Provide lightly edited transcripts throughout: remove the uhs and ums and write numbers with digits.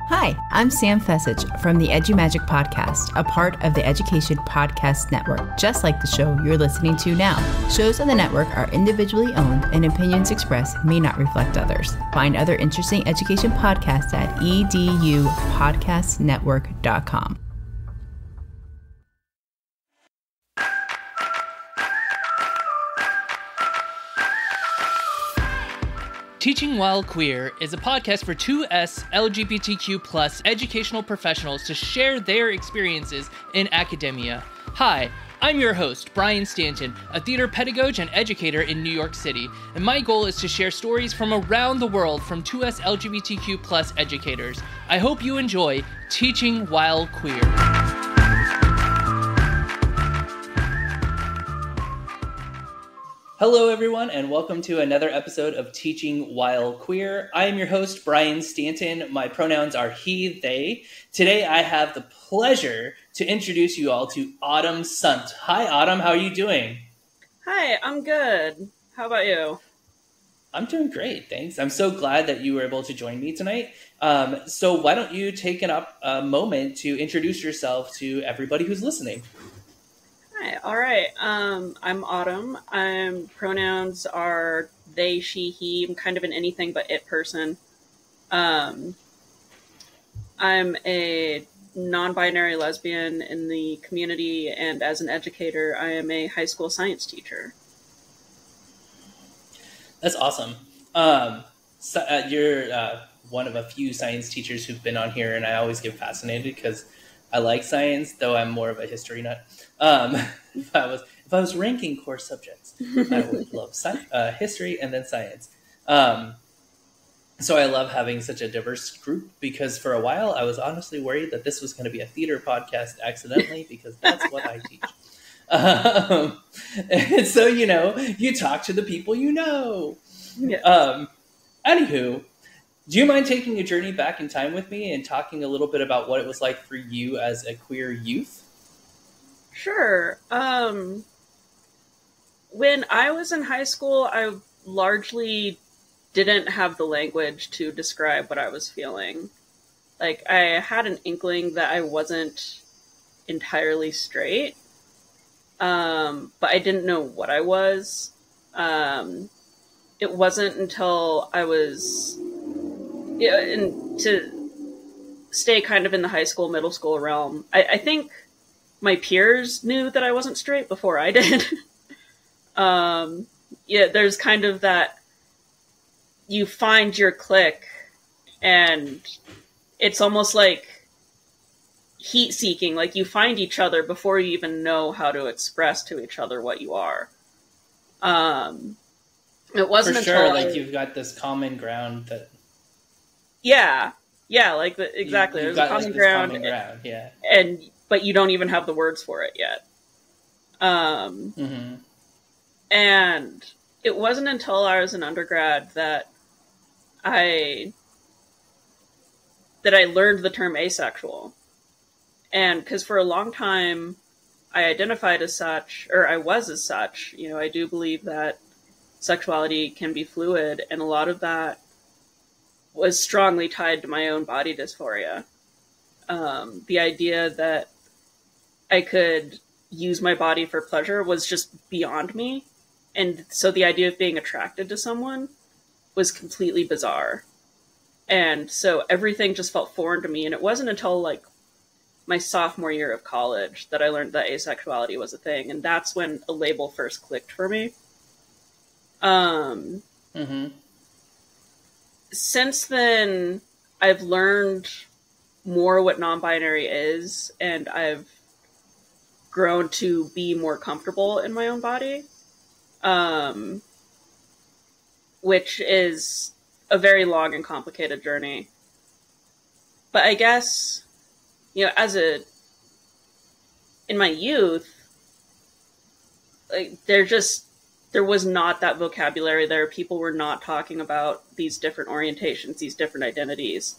Hi, I'm Sam Fessich from the EduMagic podcast, a part of the Education Podcast Network, just like the show you're listening to now. Shows on the network are individually owned and opinions expressed may not reflect others. Find other interesting education podcasts at edupodcastnetwork.com. Teaching While Queer is a podcast for 2S LGBTQ+ educational professionals to share their experiences in academia. Hi, I'm your host, Brian Stanton, a theater pedagogue and educator in New York City, and my goal is to share stories from around the world from 2S LGBTQ+ educators. I hope you enjoy Teaching While Queer. Hello, everyone, and welcome to another episode of Teaching While Queer. I am your host, Brian Stanton. My pronouns are he, they. Today, I have the pleasure to introduce you all to Autumn Sunt. Hi, Autumn. How are you doing? Hi, I'm good. How about you? I'm doing great, thanks. I'm so glad that you were able to join me tonight. So why don't you take a moment to introduce yourself to everybody who's listening? Hi, all right. I'm Autumn. Pronouns are they, she, he. I'm kind of an anything but it person. I'm a non-binary lesbian in the community, and as an educator, I am a high school science teacher. That's awesome. You're one of a few science teachers who've been on here, and I always get fascinated because I like science, though I'm more of a history nut. If I was ranking core subjects, I would love history and then science. So I love having such a diverse group because for a while I was honestly worried that this was going to be a theater podcast accidentally because that's what I teach. And so, you talk to the people you know. Yeah. Anywho, do you mind taking a journey back in time with me and talking a little bit about what it was like for you as a queer youth? Sure. When I was in high school, I largely didn't have the language to describe what I was feeling. Like, I had an inkling that I wasn't entirely straight, but I didn't know what I was. It wasn't until I was... Yeah, and to stay kind of in the high school, middle school realm, I think my peers knew that I wasn't straight before I did. There's kind of that you find your clique, and it's almost like heat-seeking, like you find each other before you even know how to express to each other what you are. It wasn't for sure, until you've got this common ground that... Yeah, exactly. There's a common ground, yeah. But you don't even have the words for it yet. Mm-hmm. And it wasn't until I was an undergrad that I learned the term asexual. And because for a long time, I identified as such, or I was as such. I do believe that sexuality can be fluid, and a lot of that was strongly tied to my own body dysphoria. The idea that I could use my body for pleasure was just beyond me. And so the idea of being attracted to someone was completely bizarre. And so everything just felt foreign to me. And it wasn't until my sophomore year of college that I learned that asexuality was a thing. And that's when a label first clicked for me. Since then, I've learned more what non-binary is, and I've grown to be more comfortable in my own body, which is a very long and complicated journey. But I guess, in my youth, there was not that vocabulary there. People were not talking about these different orientations, these different identities.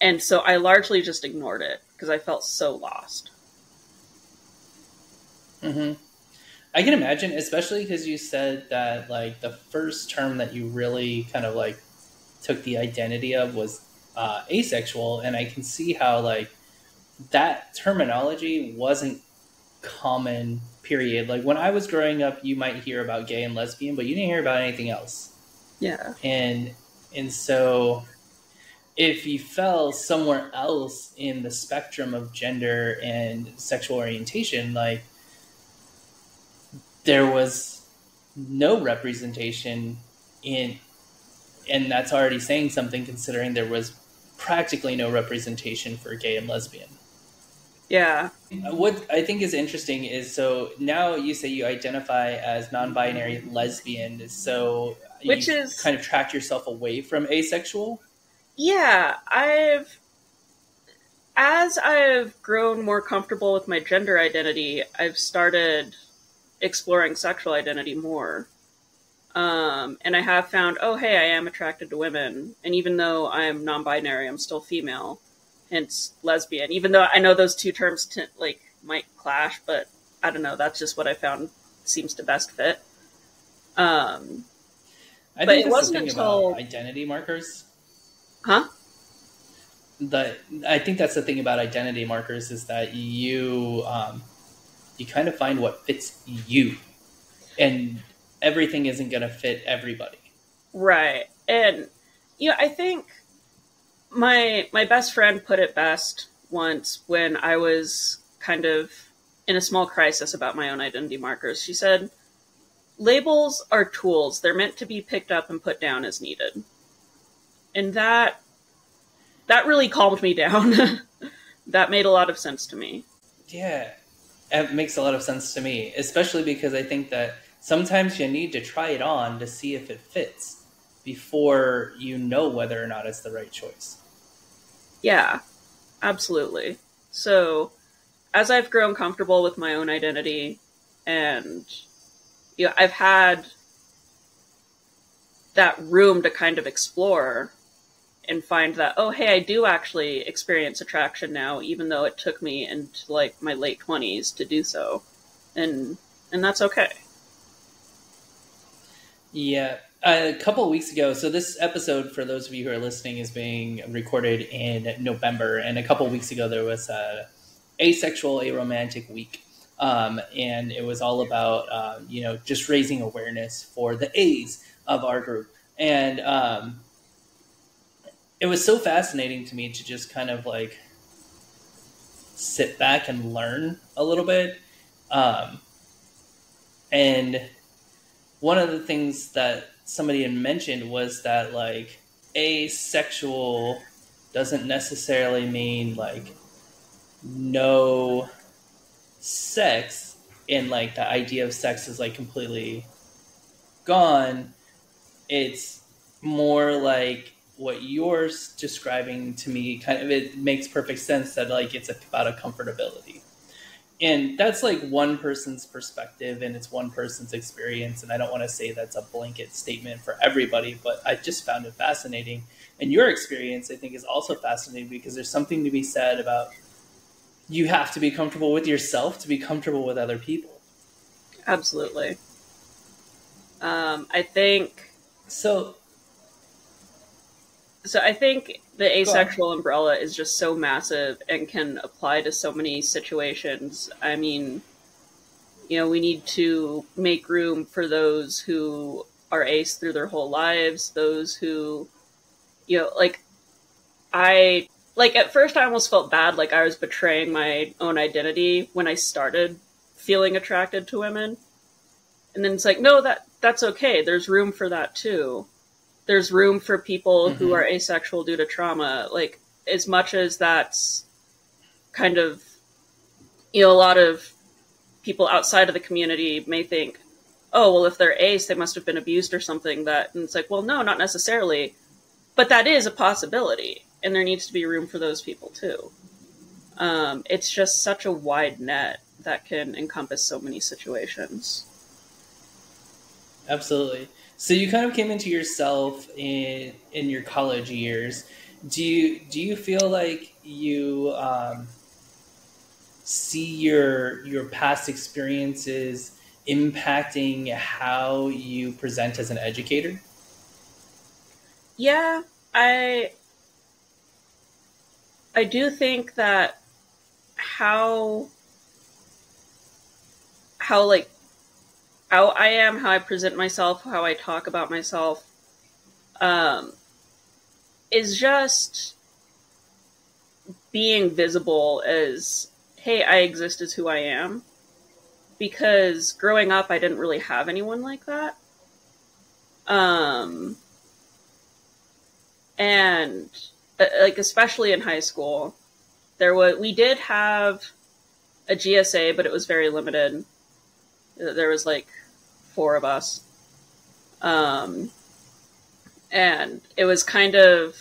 And so I largely just ignored it because I felt so lost. Mm-hmm. I can imagine, especially because you said that the first term that you really kind of took the identity of was asexual, and I can see how like that terminology wasn't common, period. Like when I was growing up, you might hear about gay and lesbian, but you didn't hear about anything else. Yeah. And so if you fell somewhere else in the spectrum of gender and sexual orientation, like there was no representation in, and that's already saying something considering there was practically no representation for gay and lesbian. Yeah. What I think is interesting is, so now you say you identify as non-binary lesbian, so Which you is kind of tracked yourself away from asexual? Yeah, as I've grown more comfortable with my gender identity, I've started exploring sexual identity more. And I have found, oh, hey, I am attracted to women. And even though I'm non-binary, I'm still female, hence lesbian. Even though I know those two terms might clash, but I don't know. That's just what I found seems to best fit. I But think it wasn't until about identity markers. Huh? I think that's the thing about identity markers is that you kind of find what fits you, and everything isn't going to fit everybody. Right. And I think my best friend put it best once when I was kind of in a small crisis about my own identity markers. She said, labels are tools. They're meant to be picked up and put down as needed. And that really calmed me down. That made a lot of sense to me. Yeah, it makes a lot of sense to me, especially because I think that sometimes you need to try it on to see if it fits before you know whether or not it's the right choice. Yeah, absolutely. So as I've grown comfortable with my own identity and I've had that room to kind of explore and find that, oh, hey, I do actually experience attraction now, even though it took me into like my late 20s to do so. And that's okay. Yeah. A couple of weeks ago, so this episode, for those of you who are listening, is being recorded in November. And a couple of weeks ago, there was a Asexual Aromantic Week. And it was all about, just raising awareness for the A's of our group. And it was so fascinating to me to just kind of like sit back and learn a little bit. And one of the things that somebody had mentioned was that like asexual doesn't necessarily mean like no sex, and like the idea of sex is like completely gone. It's more like what you're describing to me, kind of, it makes perfect sense that like it's about a comfortability. And that's like one person's perspective and it's one person's experience. And I don't want to say that's a blanket statement for everybody, but I just found it fascinating. And your experience, I think, is also fascinating because there's something to be said about you have to be comfortable with yourself to be comfortable with other people. Absolutely. I think I think the asexual umbrella is just so massive and can apply to so many situations. I mean, we need to make room for those who are ace through their whole lives, those who, at first I almost felt bad, like I was betraying my own identity when I started feeling attracted to women. And then it's like, no, that's okay. There's room for that too. There's room for people who are asexual due to trauma. Like, as much as that's kind of, a lot of people outside of the community may think, oh, well, if they're ace, they must have been abused or something. And it's like, well, no, not necessarily. But that is a possibility. And there needs to be room for those people too. It's just such a wide net that can encompass so many situations. Absolutely. So you kind of came into yourself in your college years. Do you feel like you see your past experiences impacting how you present as an educator? Yeah, I I do think that how like how I am, how I present myself, how I talk about myself, is just being visible as, hey, I exist as who I am. Because growing up, I didn't really have anyone like that. And like, especially in high school, we did have a GSA, but it was very limited. There was like 4 of us. And it was kind of,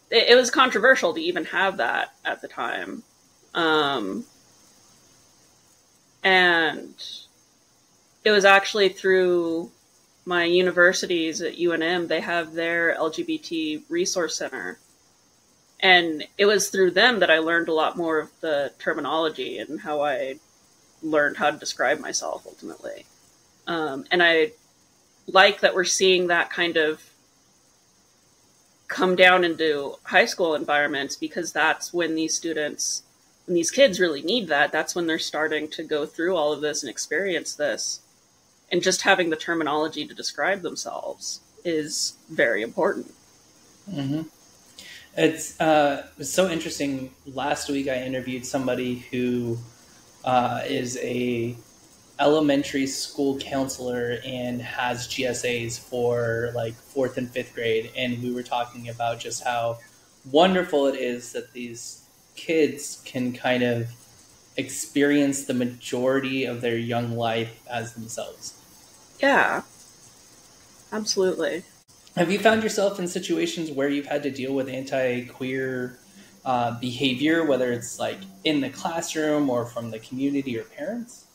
it was controversial to even have that at the time. And it was actually through my universities at UNM, they have their LGBT resource center. And it was through them that I learned a lot more of the terminology and how I learned how to describe myself ultimately. And I like that we're seeing that kind of come down into high school environments, because that's when these students, when these kids really need that, that's when they're starting to go through all of this and experience this. And just having the terminology to describe themselves is very important. Mm-hmm. It's so interesting. Last week I interviewed somebody who is a elementary school counselor and has GSAs for like 4th and 5th grade. And we were talking about just how wonderful it is that these kids can kind of experience the majority of their young life as themselves. Yeah, absolutely. Have you found yourself in situations where you've had to deal with anti-queer behavior, whether it's like in the classroom or from the community or parents?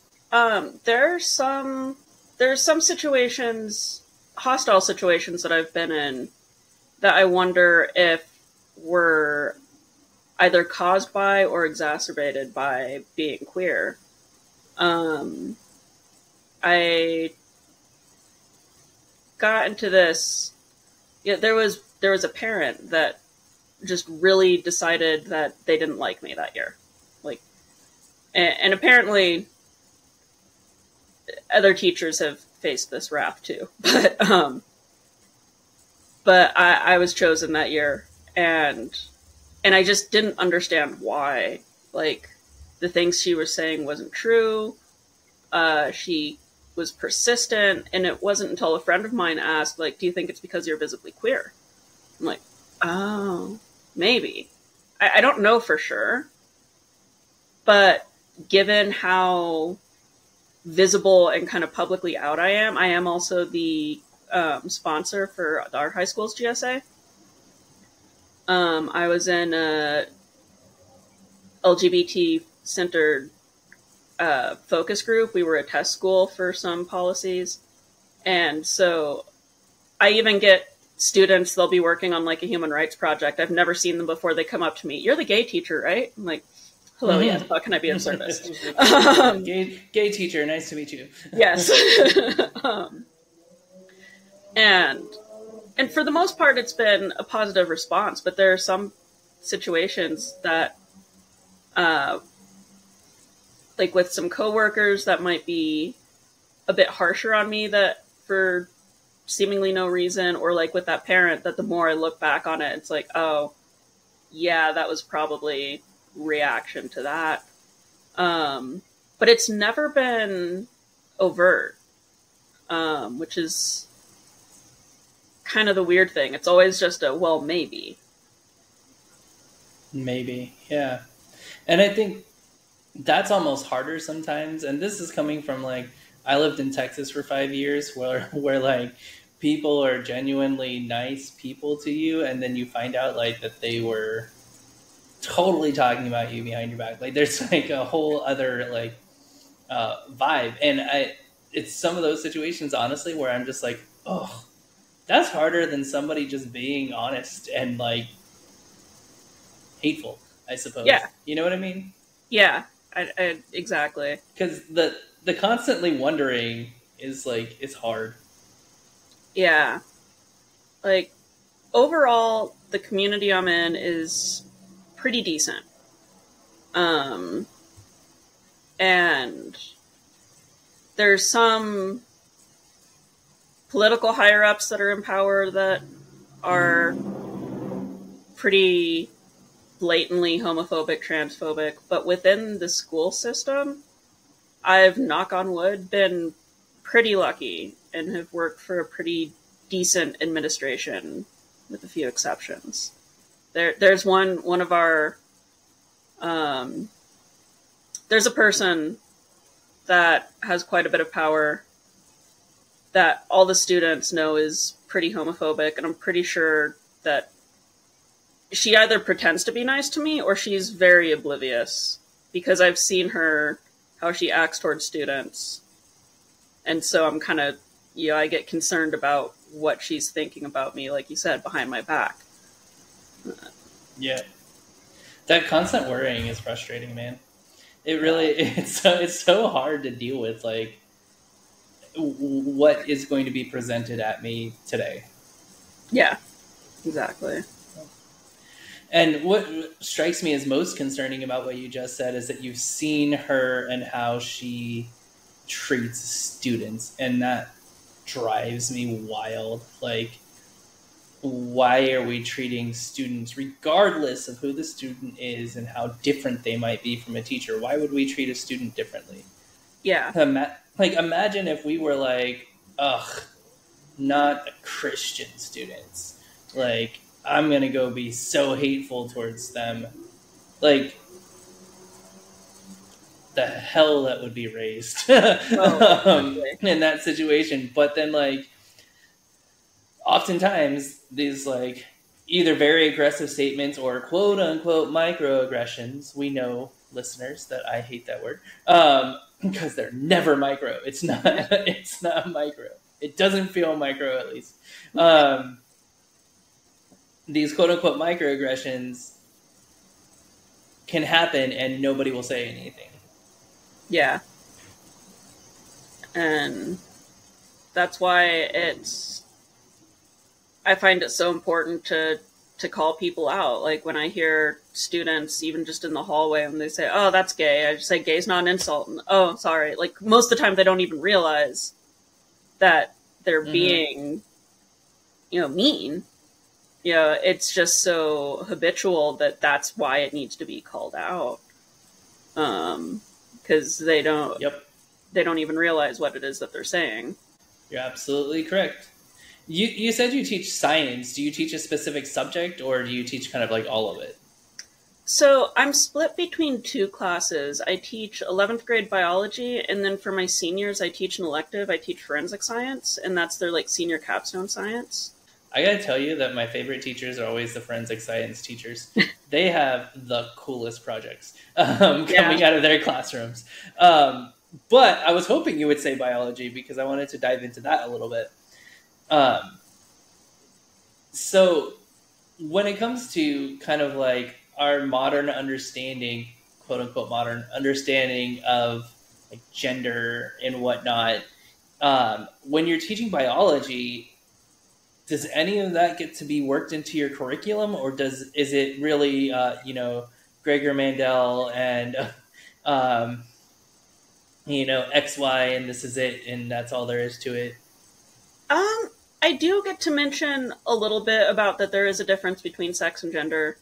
There's some situations, hostile situations that I've been in that I wonder if were either caused by or exacerbated by being queer. I got into this. Yeah, there was a parent that just really decided that they didn't like me that year, like, and apparently other teachers have faced this wrath too. But I was chosen that year, and I just didn't understand why. Like, the things she was saying wasn't true. She was persistent, and it wasn't until a friend of mine asked, like, do you think it's because you're visibly queer? I'm like, oh, maybe. I don't know for sure. But given how visible and kind of publicly out I am also the sponsor for our high school's GSA. I was in a LGBT-centered focus group. We were a test school for some policies. And so I even get students, they'll be working on like a human rights project. I've never seen them before. They come up to me, "You're the gay teacher, right?" I'm like, "Hello, yes, how can I be of service?" Gay teacher, nice to meet you. Yes. And for the most part, it's been a positive response, but there are some situations that, like with some coworkers that might be a bit harsher on me that for seemingly no reason, or like with that parent that the more I look back on it, it's like, oh, yeah, that was probably reaction to that. But it's never been overt, which is kind of the weird thing. It's always just a, well, maybe. Maybe, yeah. And I think that's almost harder sometimes. And this is coming from like, I lived in Texas for 5 years where like people are genuinely nice people to you. And then you find out like that they were totally talking about you behind your back. Like there's like a whole other like vibe. And it's some of those situations, honestly, where I'm just like, oh, that's harder than somebody just being honest and like hateful, I suppose. Yeah. You know what I mean? Yeah, I exactly. Because the constantly wondering is like, it's hard. Yeah. Like, overall, the community I'm in is pretty decent. And there's some political higher-ups that are in power that are pretty blatantly homophobic, transphobic, but within the school system, I've, knock on wood, been pretty lucky and have worked for a pretty decent administration, with a few exceptions. There's one of our, there's a person that has quite a bit of power that all the students know is pretty homophobic, and I'm pretty sure that she either pretends to be nice to me or she's very oblivious, because I've seen her, how she acts towards students. And so I'm kind of, I get concerned about what she's thinking about me, like you said, behind my back. Yeah. That constant worrying is frustrating, man. It really, it's so hard to deal with, like, what is going to be presented at me today. Yeah, exactly. And what strikes me as most concerning about what you just said is that you've seen her and how she treats students, and that drives me wild. Like, why are we treating students, regardless of who the student is and how different they might be from a teacher? Why would we treat a student differently? Yeah. Imagine if we were like, ugh, not a Christian students. Like, I'm going to go be so hateful towards them. Like, the hell that would be raised in that situation. But then, like, oftentimes these, like, either very aggressive statements or quote unquote microaggressions, we know, listeners, that I hate that word, because they're never micro. It's not micro. It doesn't feel micro, at least. These quote unquote microaggressions can happen and nobody will say anything. Yeah. And that's why I find it so important to call people out. Like, when I hear students, even just in the hallway, when they say, oh, that's gay, I just say, gay's not an insult. And, oh, sorry. Like, most of the time they don't even realize that they're being, mean. It's just so habitual that that's why it needs to be called out. Because they don't even realize what it is that they're saying. You're absolutely correct. You said you teach science. Do you teach a specific subject, or do you teach kind of like all of it? So I'm split between two classes. I teach 11th grade biology, and then for my seniors, I teach an elective. I teach forensic science, and that's their, like, senior capstone science. I gotta tell you that my favorite teachers are always the forensic science teachers. They have the coolest projects coming out of their classrooms. But I was hoping you would say biology, because I wanted to dive into that a little bit. So when it comes to kind of like our modern understanding, quote unquote modern understanding of, like, gender and whatnot, when you're teaching biology, does any of that get to be worked into your curriculum, or is it really, Gregor Mandel and, X, Y, and this is it, and that's all there is to it? I do get to mention a little bit about that there is a difference between sex and gender.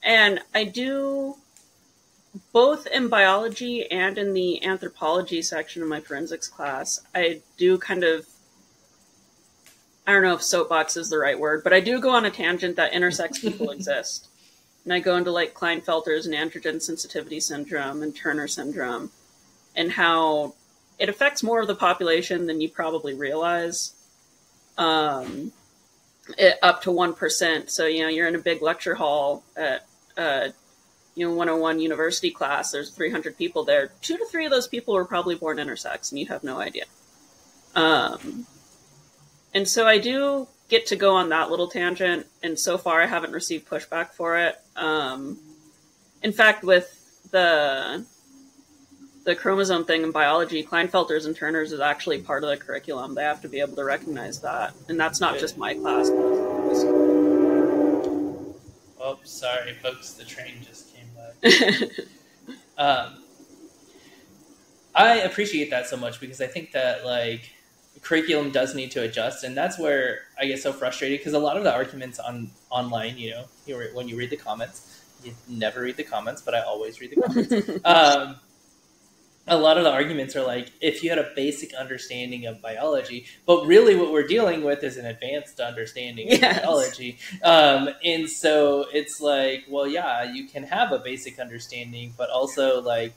And I do, both in biology and in the anthropology section of my forensics class, I do kind of, I don't know if soapbox is the right word, but I do go on a tangent that intersex people exist. And I go into, like, Klinefelter's and androgen sensitivity syndrome and Turner syndrome, and how it affects more of the population than you probably realize. Up to 1%. So, you're in a big lecture hall at, 101 university class. There's 300 people there. 2 to 3 of those people were probably born intersex, and you have no idea. And so I do get to go on that little tangent, and so far I haven't received pushback for it. In fact, with the chromosome thing in biology, Klinefelter's and Turner's is actually part of the curriculum. They have to be able to recognize that. And that's not just my class. Oh, Oh, sorry, folks. The train just came by. I appreciate that so much because I think that like curriculum does need to adjust, and that's where I get so frustrated because a lot of the arguments online, when you read the comments, you never read the comments, but I always read the comments. A lot of the arguments are like, if you had a basic understanding of biology, but really what we're dealing with is an advanced understanding of biology. And so it's like, well, yeah, you can have a basic understanding, but also like,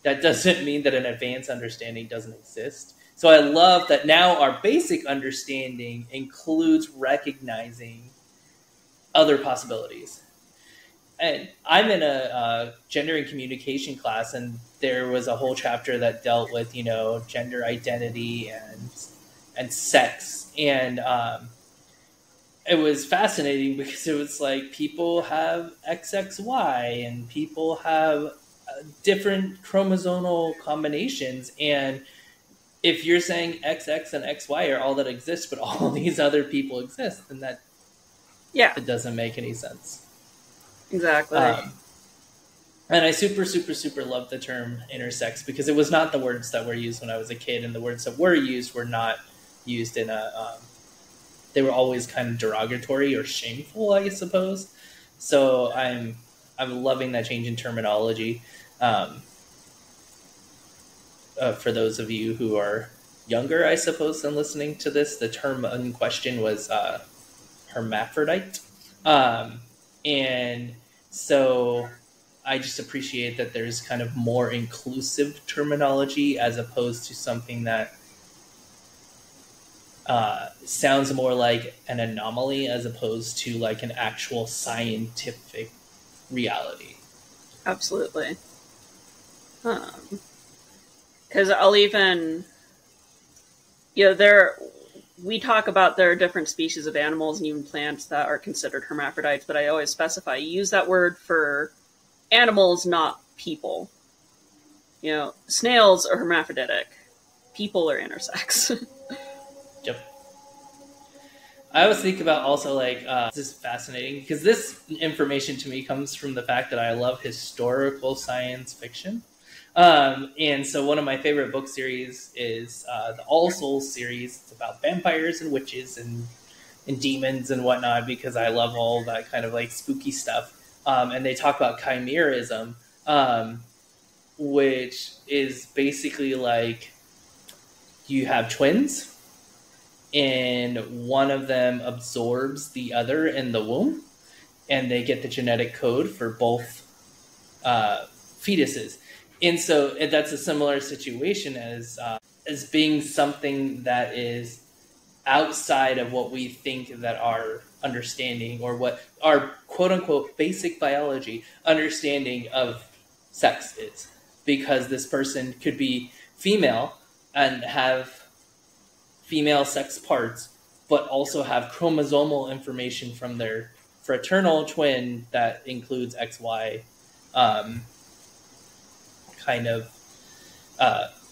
that doesn't mean that an advanced understanding doesn't exist. So I love that now our basic understanding includes recognizing other possibilities. And I'm in a gender and communication class, and there was a whole chapter that dealt with, gender identity and sex. And it was fascinating because it was like people have XXY and people have different chromosomal combinations. And if you're saying XX and XY are all that exist, but all these other people exist, then it doesn't make any sense. Exactly. And I super, super, super love the term intersects because it was not the words that were used when I was a kid, and the words that were used were not used in they were always kind of derogatory or shameful, I suppose. So I'm loving that change in terminology. For those of you who are younger, I suppose, than listening to this, the term in question was hermaphrodite. And so I just appreciate that there's kind of more inclusive terminology as opposed to something that sounds more like an anomaly as opposed to like an actual scientific reality. Absolutely. Because I'll even, we talk about there are different species of animals and even plants that are considered hermaphrodites, but I always specify, use that word for animals, not people. Snails are hermaphroditic. People are intersex. Yep. I always think about also like, this is fascinating because this information to me comes from the fact that I love historical science fiction. And so one of my favorite book series is the All Souls series. It's about vampires and witches and demons and whatnot because I love all that kind of like spooky stuff. And they talk about chimerism, which is basically like you have twins and one of them absorbs the other in the womb and they get the genetic code for both fetuses. And so that's a similar situation as being something that is outside of what we think that our understanding or what our quote-unquote basic biology understanding of sex is. Because this person could be female and have female sex parts, but also have chromosomal information from their fraternal twin that includes XY kind of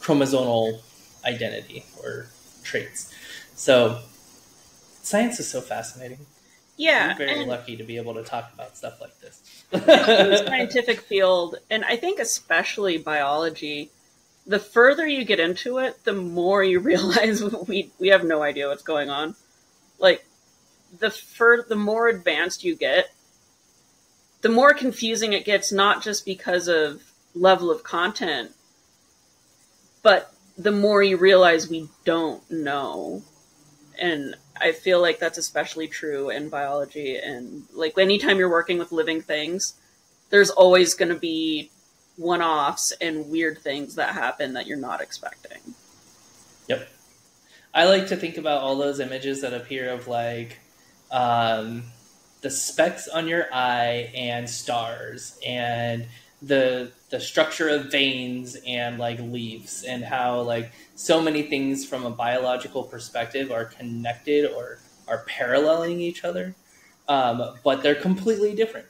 chromosomal identity or traits. So science is so fascinating. Yeah. I'm very lucky to be able to talk about stuff like this. The scientific field, and I think especially biology, the further you get into it, the more you realize we have no idea what's going on. Like, the more advanced you get, the more confusing it gets, not just because of level of content, but the more you realize we don't know. And I feel like that's especially true in biology. And like anytime you're working with living things, there's always going to be one-offs and weird things that happen that you're not expecting. Yep. I like to think about all those images that appear of like the specks on your eye and stars and the structure of veins and like leaves and how like so many things from a biological perspective are connected or are paralleling each other, but they're completely different.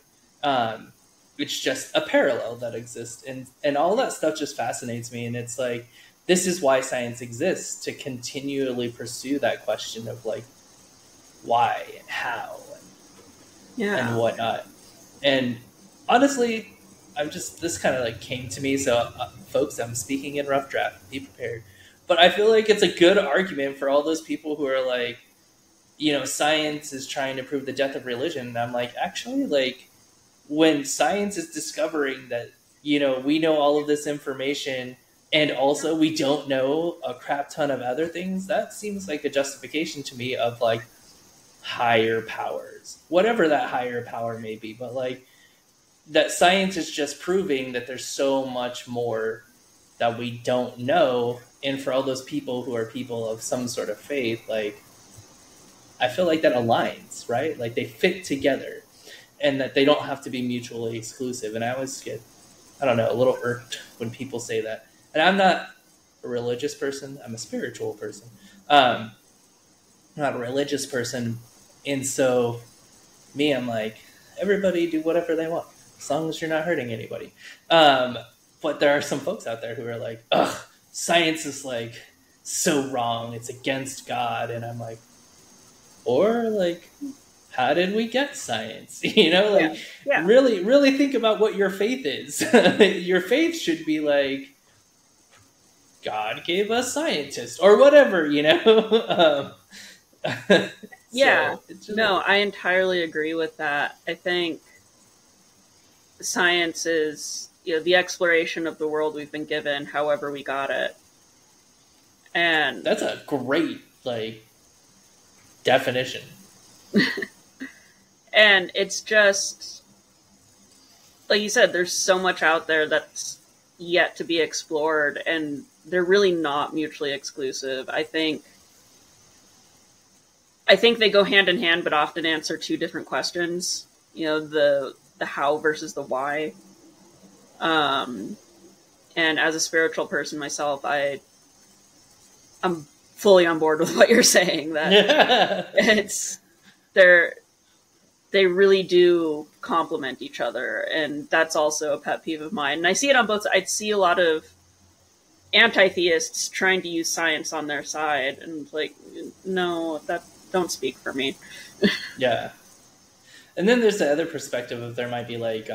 It's just a parallel that exists, and all that stuff just fascinates me. And it's like, this is why science exists, to continually pursue that question of like why and how and whatnot. And honestly, this kind of like came to me. So folks, I'm speaking in rough draft, be prepared. But I feel like it's a good argument for all those people who are like, science is trying to prove the death of religion. And I'm like, actually, like, when science is discovering that, we know all of this information and also we don't know a crap ton of other things, that seems like a justification to me of like higher powers, whatever that higher power may be. But like, that science is just proving that there's so much more that we don't know. And for all those people who are people of some sort of faith, like, I feel like that aligns, right? Like they fit together and that they don't have to be mutually exclusive. And I always get, I don't know, a little irked when people say that. And I'm not a religious person. I'm a spiritual person. I'm not a religious person. And so I'm like, everybody do whatever they want, as long as you're not hurting anybody. But there are some folks out there who are like, ugh, science is like so wrong. It's against God. And I'm like, or like, how did we get science? Really, really think about what your faith is. Your faith should be like, God gave us scientists or whatever, Yeah. No, I entirely agree with that. I think science is, the exploration of the world we've been given, however we got it. And that's a great, like, definition. And it's just, like you said, there's so much out there that's yet to be explored, and they're really not mutually exclusive. I think they go hand in hand, but often answer two different questions. The how versus the why. And as a spiritual person myself, I'm fully on board with what you're saying. That they really do complement each other, and that's also a pet peeve of mine. And I see it on both sides. I see a lot of anti-theists trying to use science on their side, and like, no, that don't speak for me. Yeah. And then there's the other perspective of there might be like,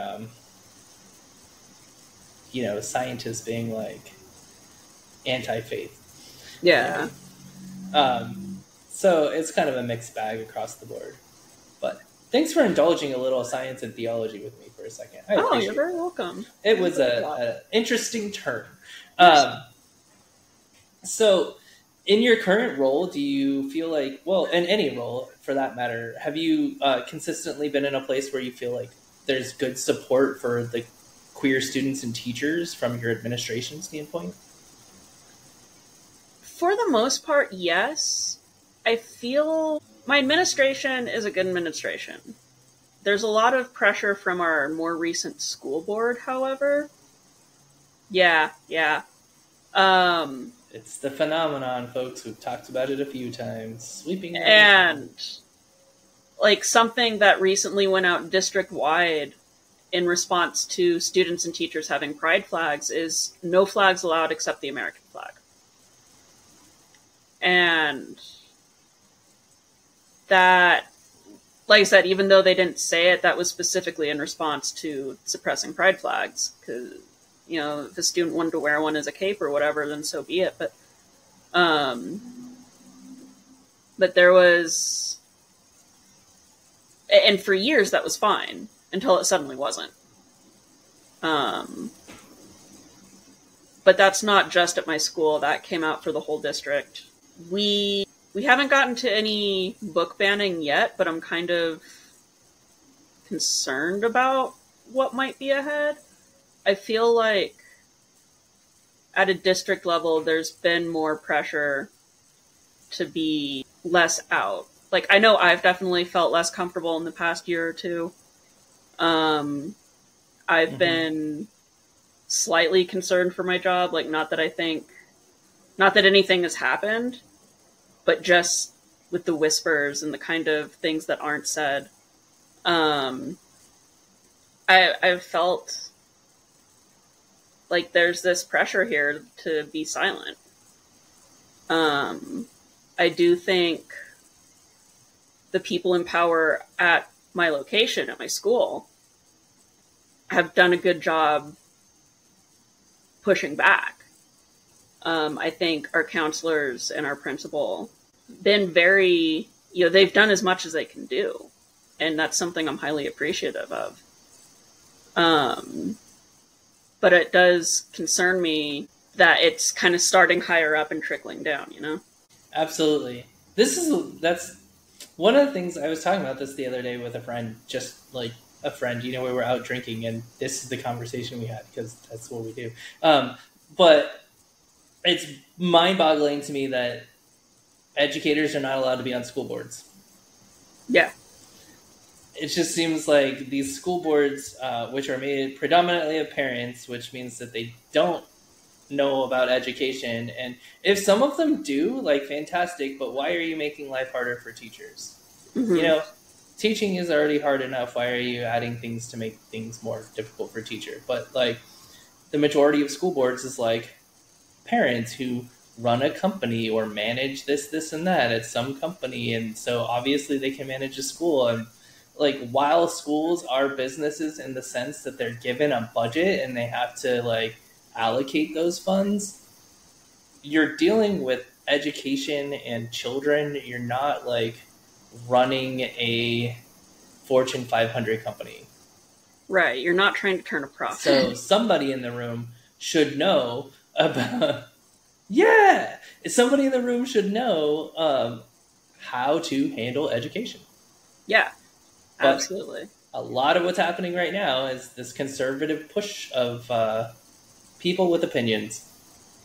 scientists being like anti-faith. Yeah. So it's kind of a mixed bag across the board. But thanks for indulging a little science and theology with me for a second. You're very welcome. It was an interesting turn. So in your current role, do you feel like, well, in any role for that matter, have you consistently been in a place where you feel like there's good support for the queer students and teachers from your administration standpoint? For the most part, yes. I feel my administration is a good administration. There's a lot of pressure from our more recent school board, however. Yeah. It's the phenomenon, folks. We've talked about it a few times. Sweeping. And like something that recently went out district-wide in response to students and teachers having pride flags is no flags allowed except the American flag. And that, like I said, even though they didn't say it, that was specifically in response to suppressing pride flags. Because, if a student wanted to wear one as a cape or whatever, then so be it. But there was, and for years that was fine until it suddenly wasn't. But that's not just at my school. That came out for the whole district. We haven't gotten to any book banning yet, but I'm kind of concerned about what might be ahead. I feel like at a district level, there's been more pressure to be less out. Like, I know I've definitely felt less comfortable in the past year or two. I've been slightly concerned for my job. Like, not that anything has happened, but just with the whispers and the kind of things that aren't said. I've felt like there's this pressure here to be silent. I do think the people in power at my location, at my school, have done a good job pushing back. I think our counselors and our principal been very, they've done as much as they can do. And that's something I'm highly appreciative of. But it does concern me that it's kind of starting higher up and trickling down, Absolutely. That's one of the things I was talking about this the other day with a friend, just like a friend, we were out drinking, and this is the conversation we had because that's what we do. But it's mind-boggling to me that educators are not allowed to be on school boards. Yeah. It just seems like these school boards, which are made predominantly of parents, which means that they don't know about education. And if some of them do, fantastic, but why are you making life harder for teachers? Mm-hmm. Teaching is already hard enough. Why are you adding things to make things more difficult for teachers? But the majority of school boards is parents who run a company or manage this and that at some company. And so obviously they can manage a school. And while schools are businesses in the sense that they're given a budget and they have to allocate those funds, you're dealing with education and children. You're not running a Fortune 500 company. Right. You're not trying to turn a profit. So somebody in the room should know about, somebody in the room should know how to handle education. Yeah, but absolutely. A lot of what's happening right now is this conservative push of people with opinions.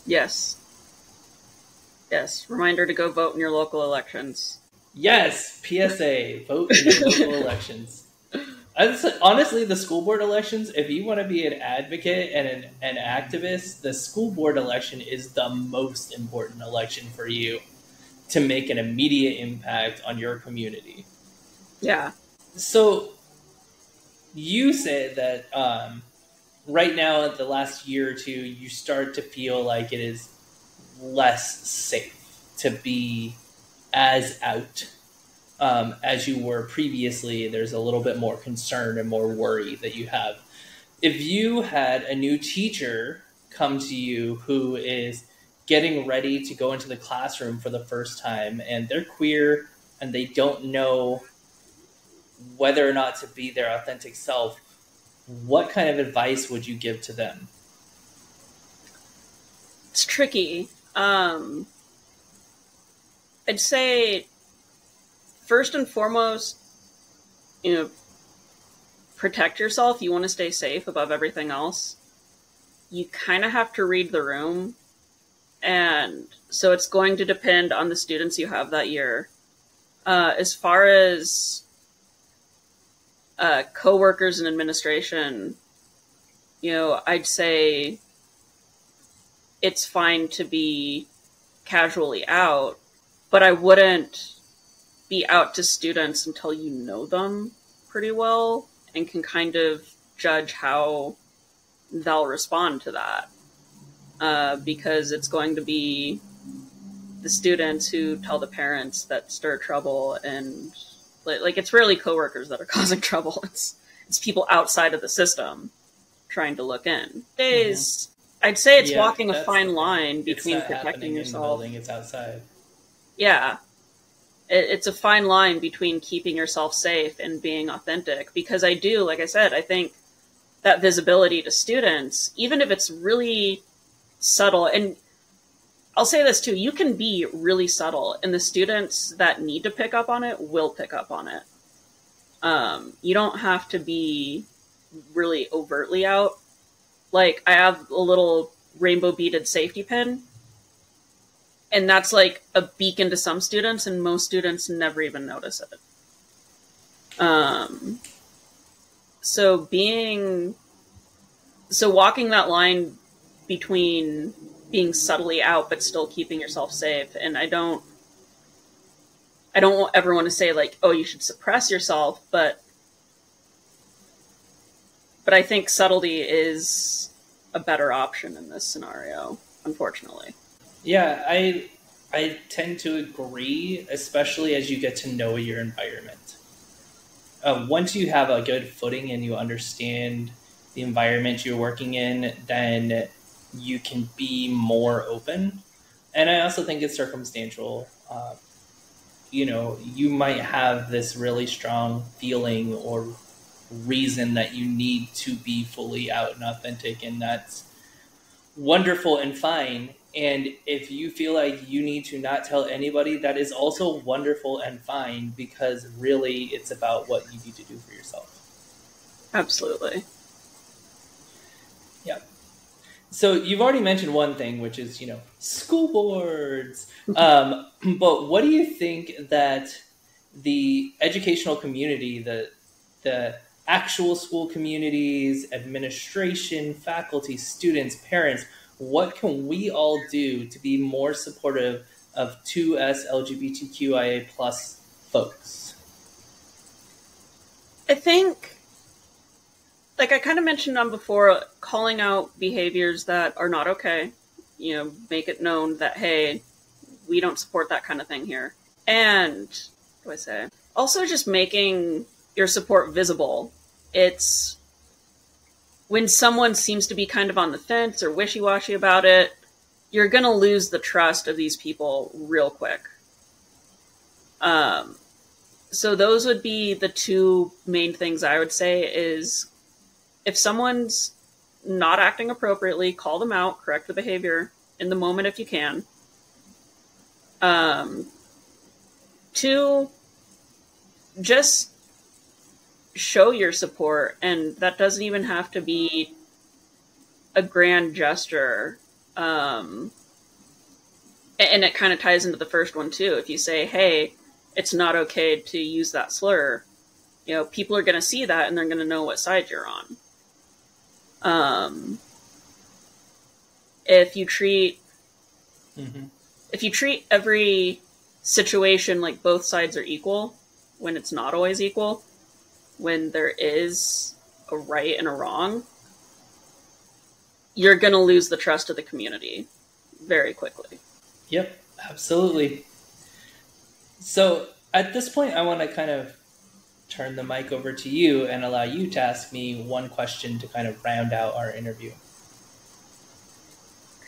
Yes. Yes. Reminder to go vote in your local elections. Yes. PSA. Vote in your local elections. Honestly, the school board elections, if you want to be an advocate and an activist, the school board election is the most important election for you to make an immediate impact on your community. Yeah. So you said that right now, the last year or two, you start to feel like it is less safe to be as out as you were previously. There's a little bit more concern and more worry that you have. If you had a new teacher come to you who is getting ready to go into the classroom for the first time and they're queer and they don't know whether or not to be their authentic self, what kind of advice would you give to them? It's tricky. I'd say first and foremost, protect yourself. You want to stay safe above everything else. You kind of have to read the room. And so it's going to depend on the students you have that year. As far as coworkers and administration, I'd say it's fine to be casually out, but I wouldn't be out to students until you know them pretty well and can kind of judge how they'll respond to that. Because it's going to be the students who tell the parents that stir trouble, and it's rarely coworkers that are causing trouble. It's people outside of the system trying to look in. Days, I'd say it's walking a fine line between protecting yourself. In the building, it's outside. Yeah. It's a fine line between keeping yourself safe and being authentic, because I do, like I said, I think that visibility to students, even if it's really subtle, and I'll say this too, you can be really subtle, and the students that need to pick up on it will pick up on it. You don't have to be really overtly out. I have a little rainbow beaded safety pin, and that's like a beacon to some students, and most students never even notice it. So walking that line between being subtly out but still keeping yourself safe, and I don't ever want to say oh, you should suppress yourself, but I think subtlety is a better option in this scenario, unfortunately. Yeah, I tend to agree, especially as you get to know your environment. Once you have a good footing and you understand the environment you're working in, then you can be more open. And I also think it's circumstantial. You might have this really strong feeling or reason that you need to be fully out and authentic, and that's wonderful and fine. And if you feel like you need to not tell anybody, that is also wonderful and fine, because really it's about what you need to do for yourself. Absolutely. Yeah. So you've already mentioned one thing, which is, school boards. But what do you think that the educational community, the actual school communities, administration, faculty, students, parents, what can we all do to be more supportive of 2S LGBTQIA plus folks? I think, like I kind of mentioned on before, calling out behaviors that are not okay, make it known that, hey, we don't support that kind of thing here. And, what do I say? Also just making your support visible. It's when someone seems to be kind of on the fence or wishy-washy about it, you're going to lose the trust of these people real quick. So those would be the two main things I would say is if someone's not acting appropriately, call them out, correct the behavior in the moment if you can. Two, just show your support, and that doesn't even have to be a grand gesture. And it kind of ties into the first one too. If you say, hey, it's not okay to use that slur, people are going to see that and they're going to know what side you're on. If you treat every situation like both sides are equal, when it's not always equal, when there is a right and a wrong, you're going to lose the trust of the community very quickly. Yep, absolutely. So at this point, I want to kind of turn the mic over to you and allow you to ask me one question to kind of round out our interview.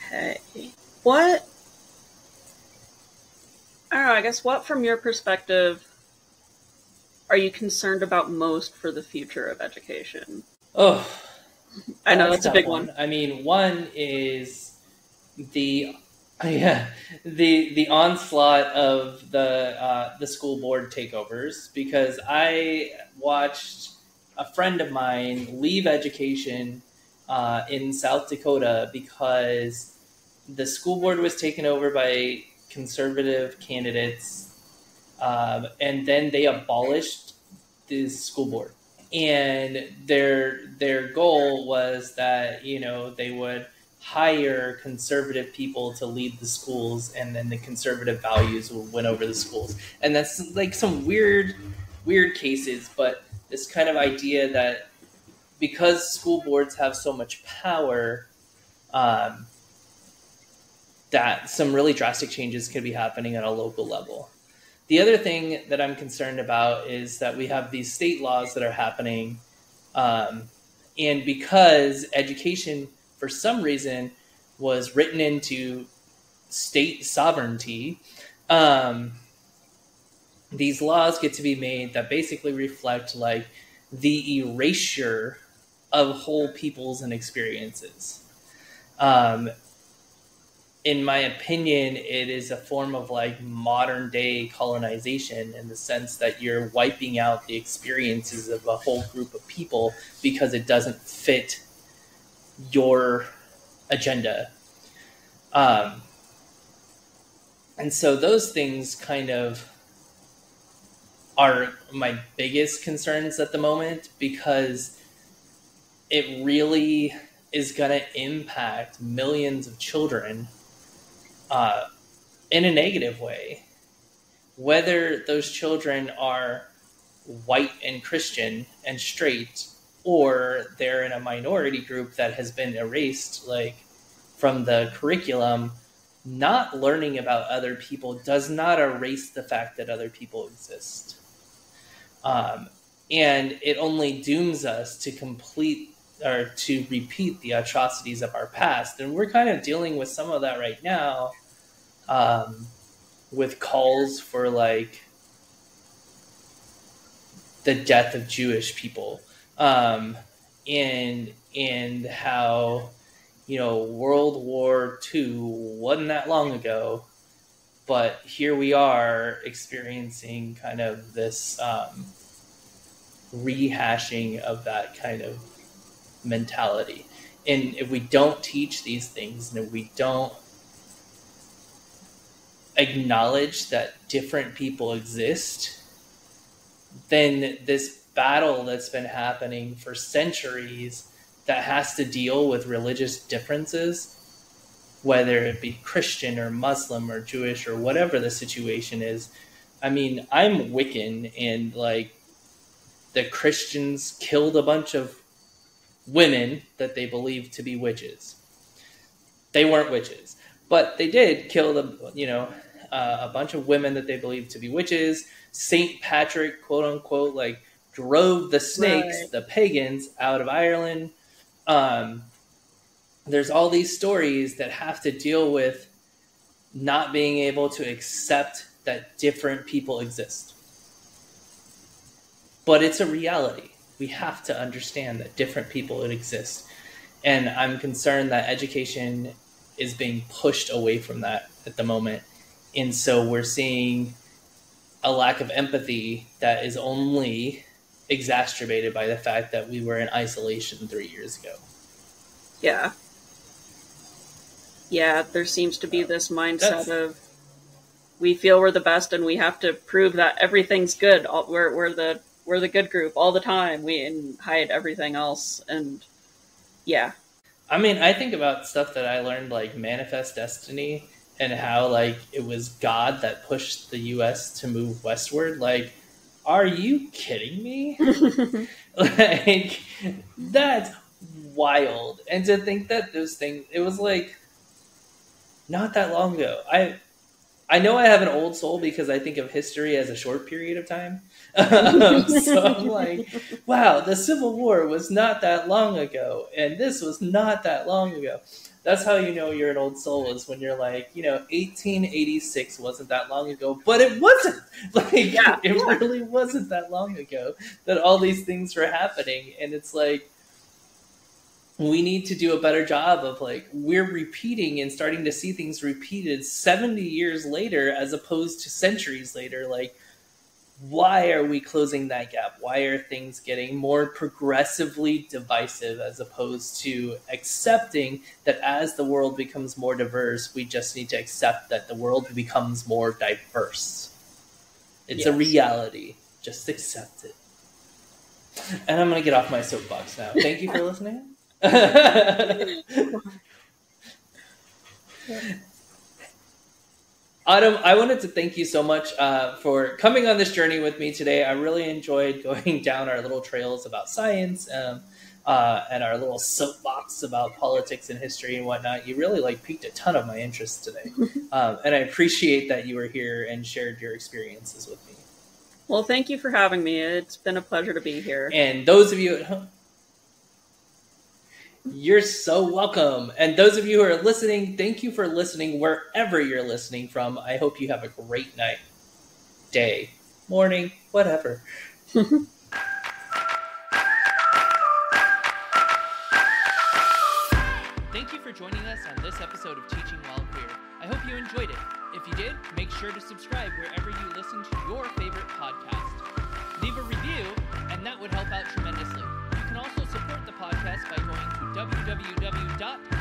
Okay. I don't know, I guess what from your perspective are you concerned about most for the future of education? Oh, I know that's a big one. I mean, one is the onslaught of the school board takeovers, because I watched a friend of mine leave education in South Dakota because the school board was taken over by conservative candidates, and then they abolished the school board. And their goal was that, they would hire conservative people to lead the schools, and then the conservative values would win over the schools. And that's like some weird cases, but this kind of idea that because school boards have so much power, that some really drastic changes could be happening at a local level. The other thing that I'm concerned about is that we have these state laws that are happening, and because education, for some reason, was written into state sovereignty, these laws get to be made that basically reflect like the erasure of whole peoples and experiences. In my opinion, it is a form of like modern day colonization, in the sense that you're wiping out the experiences of a whole group of people because it doesn't fit your agenda. And so those things kind of are my biggest concerns at the moment, because it really is going to impact millions of children in a negative way, whether those children are white and Christian and straight, or they're in a minority group that has been erased like from the curriculum. Not learning about other people does not erase the fact that other people exist. And it only dooms us to complete or to repeat the atrocities of our past. And we're kind of dealing with some of that right now, with calls for like the death of Jewish people, and how, you know, World War II wasn't that long ago, but here we are experiencing kind of this rehashing of that kind of mentality. And if we don't teach these things, and if we don't acknowledge that different people exist, then this battle that's been happening for centuries that has to deal with religious differences, whether it be Christian or Muslim or Jewish or whatever the situation is. I mean, I'm Wiccan, and like the Christians killed a bunch of women that they believed to be witches. They weren't witches, but they did kill a bunch of women that they believed to be witches. Saint Patrick, quote unquote, like drove the snakes, right, the pagans, out of Ireland. There's all these stories that have to deal with not being able to accept that different people exist. But it's a reality. We have to understand that different people exist. And I'm concerned that education is being pushed away from that at the moment. And so we're seeing a lack of empathy that is only exacerbated by the fact that we were in isolation 3 years ago. Yeah. Yeah, there seems to be this mindset of we feel we're the best and we have to prove that everything's good. We're the good group all the time. And hide everything else. And yeah. I mean, I think about stuff that I learned, like Manifest Destiny, and how like it was God that pushed the US to move westward. Like, are you kidding me? Like, that's wild. And to think that those things, it was like not that long ago. I know I have an old soul because I think of history as a short period of time. So I'm like, wow, the Civil War was not that long ago, and this was not that long ago. That's how you know you're an old soul, is when you're like, 1886 wasn't that long ago, but it wasn't. Like, it really wasn't that long ago that all these things were happening. And it's like, we need to do a better job of like, we're repeating and starting to see things repeated 70 years later as opposed to centuries later. Like, why are we closing that gap? Why are things getting more progressively divisive as opposed to accepting that as the world becomes more diverse, we just need to accept that the world becomes more diverse? It's a reality. Just accept it. And I'm going to get off my soapbox now. Thank you for listening. Autumn, I wanted to thank you so much for coming on this journey with me today. I really enjoyed going down our little trails about science and our little soapbox about politics and history and whatnot. You really piqued a ton of my interest today. And I appreciate that you were here and shared your experiences with me. Well, thank you for having me. It's been a pleasure to be here. And those of you at home, you're so welcome. And those of you who are listening, thank you for listening wherever you're listening from. I hope you have a great night, day, morning, whatever. Thank you for joining us on this episode of Teaching While Queer. I hope you enjoyed it. If you did, make sure to subscribe wherever you listen to your favorite podcast. Leave a review, and that would help out tremendously. You can also support the podcast by going to www